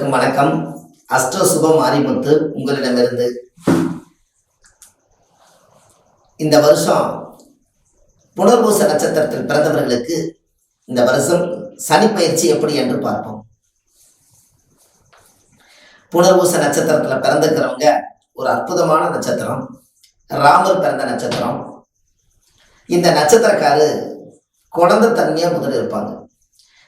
அனைவருக்கும் வணக்கம். அஸ்ட்ரோ சுப மாரிமுத்து உங்களிடமிருந்து. இந்த வருஷம் புனர்பூச நட்சத்திரத்தில் பிறந்தவர்களுக்கு இந்த வருஷம் சனி பயிற்சி எப்படி என்று பார்ப்போம். புனர்பூச நட்சத்திரத்தில் பிறந்திருக்கிறவங்க ஒரு அற்புதமான நட்சத்திரம், ராமர் பிறந்த நட்சத்திரம். இந்த நட்சத்திரக்காரு குழந்தை தன்மையா முதல் இருப்பாங்க.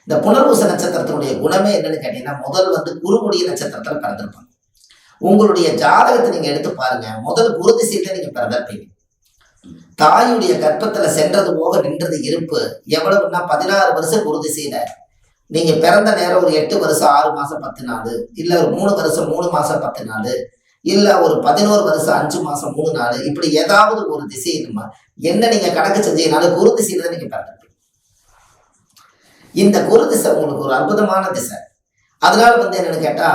இந்த புனர்பூச நட்சத்திரத்தினுடைய குணமே என்னன்னு கேட்டீங்கன்னா, முதல் குருவுடைய நட்சத்திரத்துல பிறந்திருப்பாங்க. உங்களுடைய ஜாதகத்தை நீங்க எடுத்து பாருங்க. முதல் குரு திசையில நீங்க பிறந்திருப்பீங்க. தாயுடைய கற்பத்துல சென்றது போக நின்றது இருப்பு எவ்வளவுன்னா 16 வருஷம் குரு திசையில நீங்க பிறந்த நேரம் ஒரு 8 வருஷம் 6 மாசம் 10 நாள், இல்ல ஒரு 3 வருஷம் 3 மாசம் 10 நாள், இல்ல ஒரு 11 வருஷம் 5 மாசம் 3 நாள், இப்படி ஏதாவது ஒரு திசை என்ன நீங்க கணக்கு செஞ்சீங்கனாலும் குரு திசையில தான் நீங்க பிறந்திருப்பீங்க. இந்த குரு திசை உங்களுக்கு ஒரு அற்புதமான திசை. அதனால என்னன்னு கேட்டா,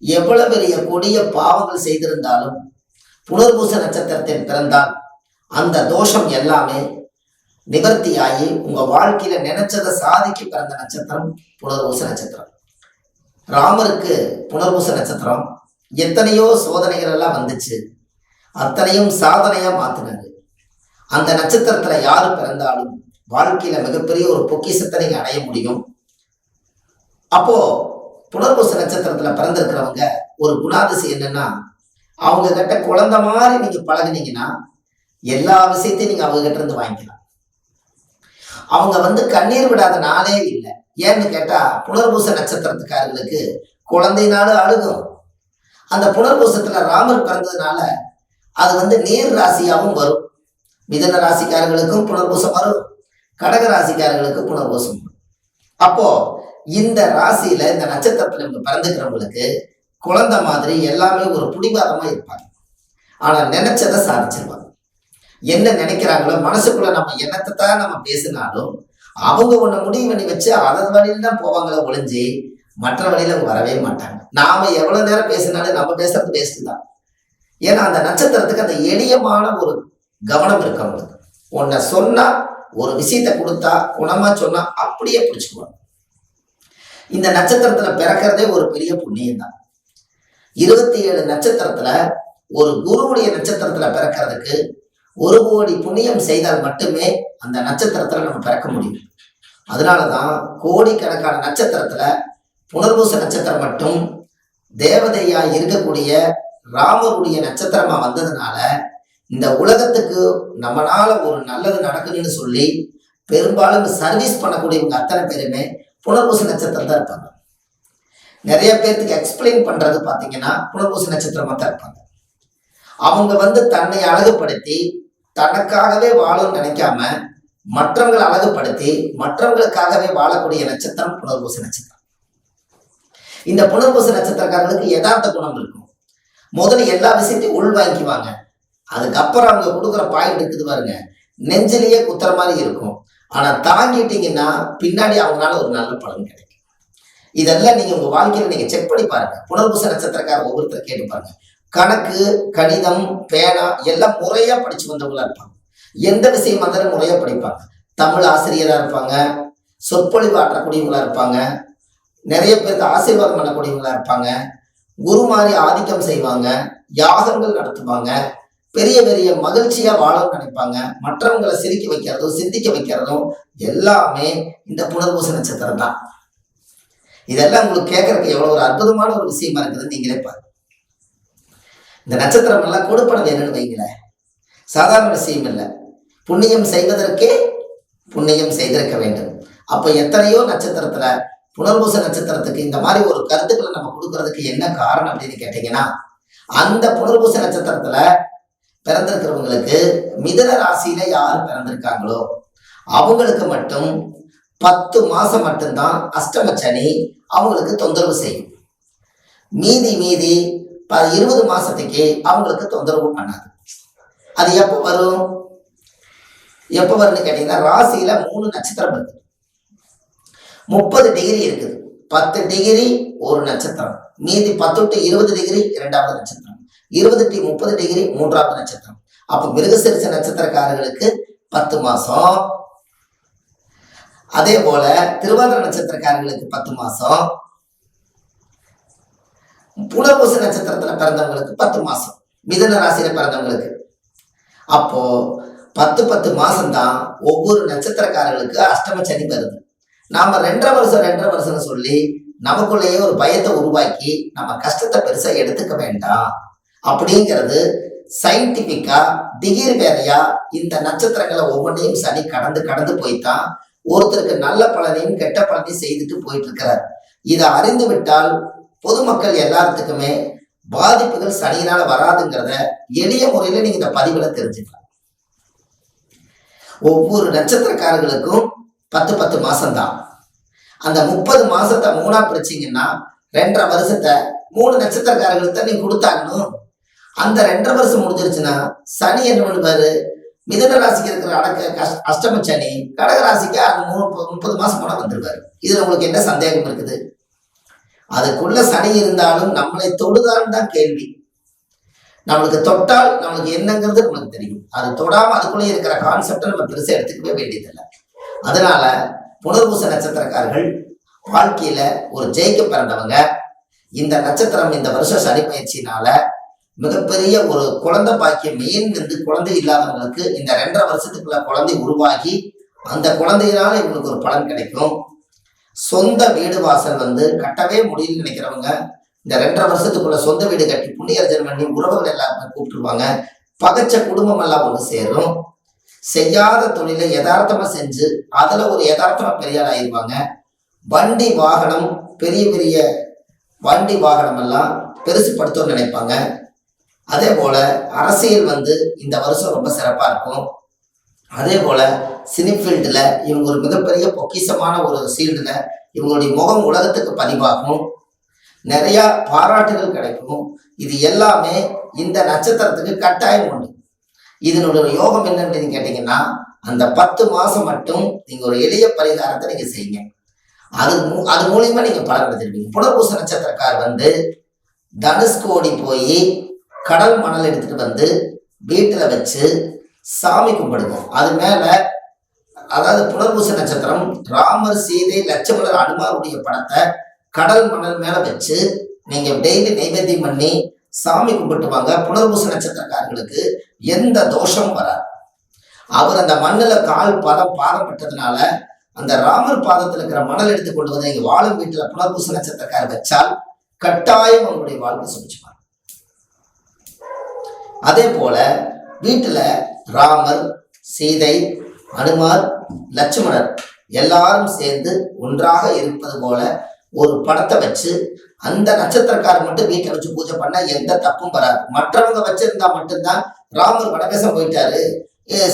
எவ்வளவு பெரிய கொடிய பாவங்கள் செய்திருந்தாலும் புனர்பூச நட்சத்திரத்தில் பிறந்தால் அந்த தோஷம் எல்லாமே நிவர்த்தியாகி உங்க வாழ்க்கையில நினைச்சதை சாதிக்க பிறந்த நட்சத்திரம் புனர்பூச நட்சத்திரம். ராமருக்கு புனர்பூச நட்சத்திரம் எத்தனையோ சோதனைகள் எல்லாம் வந்துச்சு, அத்தனையும் சாதனையா மாத்தினாரு. அந்த நட்சத்திரத்துல யாரு பிறந்தாலும் வாழ்க்கையில மிகப்பெரிய ஒரு பொக்கிஷத்தை நீங்க அடைய முடியும். அப்போ புனர்பூச நட்சத்திரத்துல பிறந்திருக்கிறவங்க ஒரு குணாதிசை என்னன்னா, அவங்க கிட்ட குழந்தை மாதிரி நீங்க பழகினீங்கன்னா எல்லா விஷயத்தையும் நீங்க அவங்க கிட்ட இருந்து வாங்கிக்கலாம். அவங்க கண்ணீர் விடாத நாளே இல்லை. ஏன்னு கேட்டா, புனர்பூச நட்சத்திரத்துக்காரர்களுக்கு குழந்தைனாலும் அழுகும். அந்த புனர்பூசத்துல ராமர் பிறந்ததுனால அது நீர் ராசியாகவும் வரும். மிதன ராசிக்காரர்களுக்கும் புனர்பூசம் வரும், கடக ராசிக்காரர்களுக்கு புனர்பூசம். அப்போ இந்த ராசியில இந்த நட்சத்திரத்துல பிறந்துக்கிறவங்களுக்கு குழந்தை மாதிரி எல்லாமே ஒரு பிடிவாதமா இருப்பாங்க. ஆனா நினைச்சதை சாதிச்சிருவாங்க. என்ன நினைக்கிறாங்களோ மனசுக்குள்ள நம்ம எண்ணத்தை தான் நம்ம பேசினாலும் அவங்க ஒண்ணு முடிவு பண்ணி வச்சு அதன் வழியில தான் போவாங்களே ஒழிஞ்சு மற்ற வழியில அவங்க வரவே மாட்டாங்க. நாம எவ்வளவு நேரம் பேசினாலும் நம்ம பேசுறது பேஸ்ட் தான். ஏன்னா அந்த நட்சத்திரத்துக்கு அந்த எளியமான ஒரு கவனம் இருக்கு. அவங்களுக்கு உன்னை சொன்னா ஒரு விஷயத்தை கொடுத்தா குணமா சொன்னா அப்படியே பிடிச்சுக்குவாங்க. இந்த நட்சத்திரத்துல பிறக்கிறதே ஒரு பெரிய புண்ணியம் தான். 27 நட்சத்திரத்துல ஒரு குருவுடைய நட்சத்திரத்துல பிறக்கிறதுக்கு 1 கோடி புண்ணியம் செய்தால் மட்டுமே அந்த நட்சத்திரத்துல நம்ம பிறக்க முடியும். அதனாலதான் கோடிக்கணக்கான நட்சத்திரத்துல புனர்பூச நட்சத்திரம் மட்டும் தேவதையா இருக்கக்கூடிய ராமருடைய நட்சத்திரமா வந்ததுனால இந்த உலகத்துக்கு நம்மளால ஒரு நல்லது நடக்கணும்னு சொல்லி பெரும்பாலும் சர்வீஸ் பண்ணக்கூடியவங்க அத்தனை பேருமே புனர்பூச நட்சத்திரம் தான் இருப்பாங்க. நிறைய பேருக்கு எக்ஸ்பிளைன் பண்றது பாத்தீங்கன்னா புனர்பூச நட்சத்திரமா தான் இருப்பாங்க. அவங்க தன்னை அழகுபடுத்தி தனக்காகவே வாழும்னு நினைக்காம மற்றவங்களை அழகுபடுத்தி மற்றவங்களுக்காகவே வாழக்கூடிய நட்சத்திரம் புனர்பூச நட்சத்திரம். இந்த புனர்பூச நட்சத்திரக்காரர்களுக்கு யதார்த்த குணம் இருக்கும். முதல்ல எல்லா விஷயத்தையும் உள்வாங்கிக்குவாங்க. அதுக்கப்புறம் அவங்க கொடுக்குற பாயிண்ட் இருக்குது பாருங்க, நெஞ்சிலேயே குத்துற மாதிரி இருக்கும். ஆனா தாங்கிட்டீங்கன்னா பின்னாடி அவங்களால ஒரு நல்ல பலன் கிடைக்கும். இதெல்லாம் நீங்க உங்க வாழ்க்கையில நீங்க செக் பண்ணி பாருங்க. புனர்பூச நட்சத்திரக்கார ஒவ்வொருத்தர் கேட்டு பாருங்க. கணக்கு, கணிதம், பேனா எல்லாம் முறையா படிச்சு வந்தவங்களா இருப்பாங்க. எந்த விஷயம் வந்தாலும் முறையா படிப்பாங்க. தமிழ் ஆசிரியரா இருப்பாங்க, சொற்பொழிவு ஆற்றக்கூடியவங்களா இருப்பாங்க, நிறைய பேருக்கு ஆசீர்வாதம் பண்ணக்கூடியவங்களா இருப்பாங்க, குரு மாதிரி ஆதிக்கம் செய்வாங்க, யாகங்கள் நடத்துவாங்க, பெரிய பெரிய மகிழ்ச்சியா வாழணும்னு நினைப்பாங்க, மற்றவங்களை சிரிக்க வைக்கிறதும் சிந்திக்க வைக்கிறதும் எல்லாமே இந்த புனர்பூச நட்சத்திரம் தான். இதெல்லாம் உங்களுக்கு கேட்கறதுக்கு எவ்வளவு ஒரு அற்புதமான ஒரு விஷயமா இருக்குதுன்னு நீங்களே பாருங்க. இந்த நட்சத்திரம் எல்லாம் கொடுப்பன வேணும்னு வைங்களேன், சாதாரண விஷயம் இல்லை. புண்ணியம் செய்வதற்கே புண்ணியம் செய்திருக்க வேண்டும். அப்ப எத்தனையோ நட்சத்திரத்துல புனர்பூச நட்சத்திரத்துக்கு இந்த மாதிரி ஒரு கருத்துக்களை நம்ம கொடுக்கறதுக்கு என்ன காரணம் அப்படின்னு கேட்டீங்கன்னா, அந்த புனர்பூச நட்சத்திரத்துல பிறந்திருக்கிறவங்களுக்கு மிதன ராசியில யார் பிறந்திருக்காங்களோ அவங்களுக்கு மட்டும் 10 மாசம் மட்டும்தான் அஷ்டம சனி அவங்களுக்கு தொந்தரவு செய்யும். மீதி 20 மாசத்துக்கு அவங்களுக்கு தொந்தரவு பண்ணாது. அது எப்போ வரும்னு கேட்டீங்கன்னா, ராசியில 3 நட்சத்திரம் இருக்கு, 30 டிகிரி இருக்குது. 10 டிகிரி ஒரு நட்சத்திரம், மீதி 10 to 20 டிகிரி 2வது நட்சத்திரம், 20 to 30 டிகிரி 3வது நட்சத்திரம். அப்ப மிருகசீரிஷ நட்சத்திரக்காரர்களுக்கு 10 மாசம், அதே போல திருவாதிரை நட்சத்திரக்காரர்களுக்கு 10 மாசம், புனர்பூச நட்சத்திரத்துல பிறந்தவங்களுக்கு 10 மாசம், மிதுன ராசியில பிறந்தவங்களுக்கு. அப்போ 10 மாசம்தான் ஒவ்வொரு நட்சத்திரக்காரர்களுக்கு அஷ்டம சனி வருது. நாம 2.5 வருஷம்னு சொல்லி நமக்குள்ளேயே ஒரு பயத்தை உருவாக்கி நம்ம கஷ்டத்தை பெருசா எடுத்துக்க வேண்டாம் அப்படிங்கிறது சயின்டிபிக்கா டிகிரி வேறையா இந்த நட்சத்திரங்களை ஒவ்வொன்றையும் சனி கடந்து கடந்து போய்தான் ஒருத்தருக்கு நல்ல பலனையும் கெட்ட பலனையும் செய்துட்டு போயிட்டு இருக்கிறார். இதை அறிந்து விட்டால் பொதுமக்கள் எல்லாத்துக்குமே பாதிப்புகள் சனியினால வராதுங்கிறத எளிய முறையில நீங்க இந்த பதிவுல தெரிஞ்சுக்கலாம். ஒவ்வொரு நட்சத்திரக்காரர்களுக்கும் 10 மாசம்தான். அந்த 30 மாசத்தை 3ஆ பிரிச்சிங்கன்னா 2.5 வருஷத்தை 3 நட்சத்திரக்காரர்களுக்கு தான் நீங்க கொடுத்தாகணும். அந்த 2.5 வருஷம் முடிஞ்சிருச்சுன்னா சனி என்ன பண்ணுவாரு, மிதுன ராசிக்கு இருக்கிற அஷ்டம சனி கடக ராசிக்கு அந்த 30 மாசம் போனா வந்துருவாரு. இதுல உங்களுக்கு என்ன சந்தேகம் இருக்குது? அதுக்குள்ள சனி இருந்தாலும் நம்மளை தொடுதான்னு தான் கேள்வி. நம்மளுக்கு தொட்டால் நம்மளுக்கு என்னங்கிறது நம்மளுக்கு தெரியும். அது தொடாம அதுக்குள்ளே இருக்கிற கான்செப்டை நம்ம பெருசா எடுத்துக்கவே வேண்டியதில்லை. அதனால புனர்பூச நட்சத்திரக்காரர்கள் வாழ்க்கையில ஒரு ஜெயிக்க பிறந்தவங்க. இந்த நட்சத்திரம் இந்த வருஷம் சனி பயிற்சினால மிகப்பெரிய ஒரு குழந்தை பாக்கியம், மெயின் குழந்தை இல்லாதவங்களுக்கு இந்த 2.5 வருஷத்துக்குள்ள குழந்தை உருவாகி அந்த குழந்தையினால இவங்களுக்கு ஒரு பலன் கிடைக்கும். சொந்த வீடு வாசல் கட்டவே முடியலன்னு நினைக்கிறவங்க இந்த 2.5 வருஷத்துக்குள்ள சொந்த வீடு கட்டி புண்ணியர்ஜன் பண்ணி உறவுகள் எல்லாருமே கூப்பிட்டுருவாங்க. பகைச்ச குடும்பம் எல்லாம் ஒன்று சேரும். செய்யாத தொழிலை யதார்த்தமா செஞ்சு அதுல ஒரு யதார்த்தமா பெரியாள் ஆயிடுவாங்க. வண்டி வாகனம், பெரிய பெரிய வண்டி வாகனம் எல்லாம் பெருசுப்படுத்தணும்னு நினைப்பாங்க. அதே போல அரசியல் இந்த வருஷம் ரொம்ப சிறப்பா இருக்கும். அதே போல சினிஃபீல்டுல இவங்க ஒரு மிகப்பெரிய பொக்கிஷமான ஒரு ஃபீல்டுல இவங்களுடைய முகம் உலகத்துக்கு பதிவாகும். நிறைய பாராட்டுகள் கிடைக்கும். இது எல்லாமே இந்த நட்சத்திரத்துக்கு கட்டாயம் உண்டு. இதனுடைய யோகம் என்னன்னு கேட்டீங்கன்னா அந்த 10 மாசம் மட்டும் நீங்க ஒரு எளிய பரிகாரத்தை நீங்க செய்யுங்க. அது மூலியமா நீங்க பலன் எடுத்துருப்பீங்க. புனர்பூச நட்சத்திரக்கார் தனுஷ்கோடி போய் கடல் மணல் எடுத்துட்டு வீட்டுல வச்சு சாமி கும்பிடுங்க. அது மேல அதாவது புனர்பூச நட்சத்திரம் ராமர், சீதை, லட்சுமணர், அனுமாருடைய படத்தை கடல் மணல் மேல வச்சு நீங்க டெய்லி நைவேத்தியம் பண்ணி சாமி கும்பிட்டு வாங்க. புனர்பூச நட்சத்திரக்காரர்களுக்கு எந்த தோஷமும் வராது. அவர் அந்த மண்ணுல பாதம் பட்டதுனால அந்த ராமர் பாதத்துல இருக்கிற மணல் எடுத்து கொண்டு நீங்க வாழும் வீட்டுல புனர்பூச நட்சத்திரக்காரர் வச்சால் கட்டாயம் உங்களுடைய வாழ்க்கை சுபிச்சுப்பார். அதே போல வீட்டுல ராமர், சீதை, அனுமார், லட்சுமணர் எல்லாரும் சேர்ந்து ஒன்றாக இருப்பது போல ஒரு படத்தை வச்சு அந்த நட்சத்திரக்காரர் மட்டும் வீட்டை வச்சு பூஜை பண்ணா எந்த தப்பும் வராது. மற்றவங்க வச்சிருந்தா மட்டும்தான் ராமர் வடதேசம் போயிட்டாரு,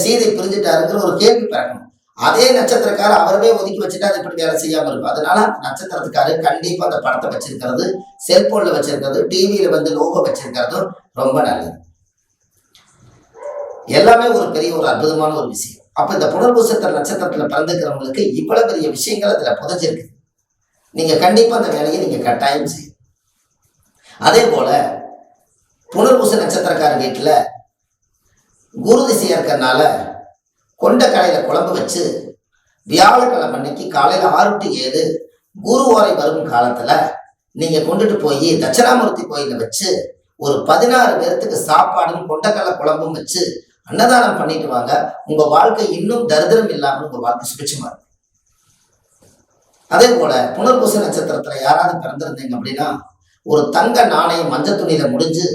சீதை பிரிஞ்சுட்டாருங்கிற ஒரு கேள்வி பிறக்கணும். அதே நட்சத்திரக்காரர் அவரவே ஒதுக்கி வச்சுட்டா அது எப்படி வேலை செய்யாம இருக்கும். அதனால நட்சத்திரத்துக்காரு கண்டிப்பா அந்த படத்தை வச்சிருக்கிறது, செல்போன்ல வச்சிருக்கிறது, டிவியில லோகோ வச்சிருக்கிறதும் ரொம்ப நல்லது. எல்லாமே ஒரு பெரிய ஒரு அற்புதமான ஒரு விஷயம். அப்ப இந்த புனர்பூச நட்சத்திரத்துல பிறந்துக்கிறவங்களுக்கு இவ்வளவு பெரிய விஷயங்கள் அதுல புதைச்சிருக்கு. நீங்க கண்டிப்பா அந்த வேலையை நீங்க கட்டாயம் செய்யும். அதே போல புனர்பூச நட்சத்திரக்கார வீட்டுல குரு திசையா இருக்கிறதுனால கொண்டைக்கடையில குழம்பு வச்சு வியாழக்கிழமை அன்னைக்கு காலையில 6 to 7 குரு ஓரை வரும் காலத்துல நீங்க கொண்டுட்டு போய் தட்சிணாமூர்த்தி கோயில வச்சு ஒரு 16 பேர்த்துக்கு சாப்பாடும் கொண்டைக்கடலை குழம்பும் வச்சு அன்னதானம் பண்ணிட்டு வாங்க. உங்க வாழ்க்கை இன்னும் தரித்திரம் இல்லாமல் உங்க வாழ்க்கை சுபிட்சமா இருக்கும். அதே போல புனர்பூச நட்சத்திரத்துல யாராவது பிறந்திருந்தீங்க அப்படின்னா ஒரு தங்க நாணயம் மஞ்சள் துணியில முடிஞ்சு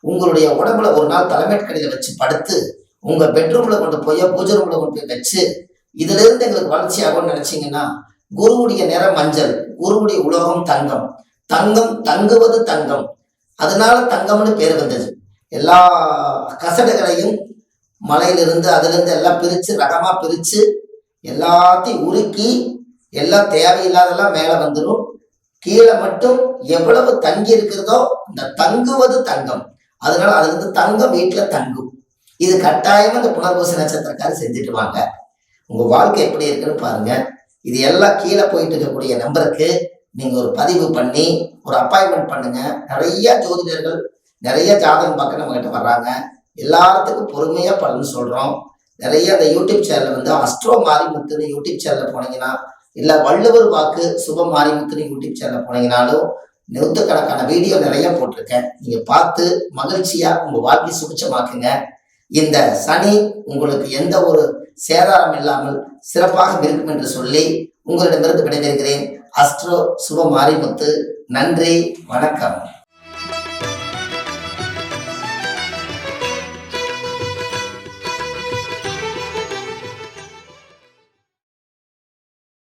உங்களுடைய உடம்புல ஒரு நாள் தலைமைக்கடியில வச்சு படுத்து உங்க பெட்ரூம்ல கொண்டு போய் பூஜை ரூம்ல கொண்டு போய் வச்சு இதுல இருந்து எங்களுக்கு வளர்ச்சி ஆகும்னு நினைச்சீங்கன்னா குருவுடைய நிறம் மஞ்சள், குருவுடைய உலோகம் தங்கம், தங்கம் தங்குவது தங்கம், அதனால தங்கம்னு பேர் வந்தது. எல்லா கசடுகளையும் மலையிலிருந்து அதுல இருந்து எல்லாம் பிரிச்சு ரகமா பிரிச்சு எல்லாத்தையும் உருக்கி எல்லாம் தேவையில்லாதெல்லாம் மேல வந்துடும். கீழே மட்டும் எவ்வளவு தங்கி இருக்கிறதோ இந்த தங்குவது தங்கம், அதனால அதுல இருந்து தங்கம் வீட்டுல தங்கும். இது கட்டாயமா இந்த புனர்பூச நட்சத்திரக்காரர் செஞ்சுட்டு வாங்க. உங்க வாழ்க்கை எப்படி இருக்குன்னு பாருங்க. இது எல்லாம் கீழே போயிட்டு இருக்கக்கூடிய நம்பருக்கு நீங்க ஒரு பதிவு பண்ணி ஒரு அப்பாயின்மெண்ட் பண்ணுங்க. நிறைய ஜோதிடர்கள் நிறைய ஜாதகம் பார்க்க நம்ம கிட்ட வர்றாங்க. எல்லாத்துக்கும் பொறுமையா பலன்னு சொல்றோம். நிறைய அந்த யூடியூப் சேனல் அஸ்ட்ரோ மாரிமுத்துன்னு யூடியூப் சேனல்ல போனீங்கன்னா, இல்ல வள்ளுவர் வாக்கு சுப மாரிமுத்துன்னு யூடியூப் சேனல்ல போனீங்கன்னாலும் நூற்றுக்கணக்கான வீடியோ நிறைய போட்டிருக்கேன். நீங்க பார்த்து மகிழ்ச்சியா உங்க வாழ்க்கை சுபிட்சமாக்குங்க. இந்த சனி உங்களுக்கு எந்த ஒரு சேதாரம் இல்லாமல் சிறப்பாக இருக்கும் என்று சொல்லி உங்களிடமிருந்து விடைபெறுகிறேன். அஸ்ட்ரோ சுப மாரிமுத்து. நன்றி, வணக்கம்.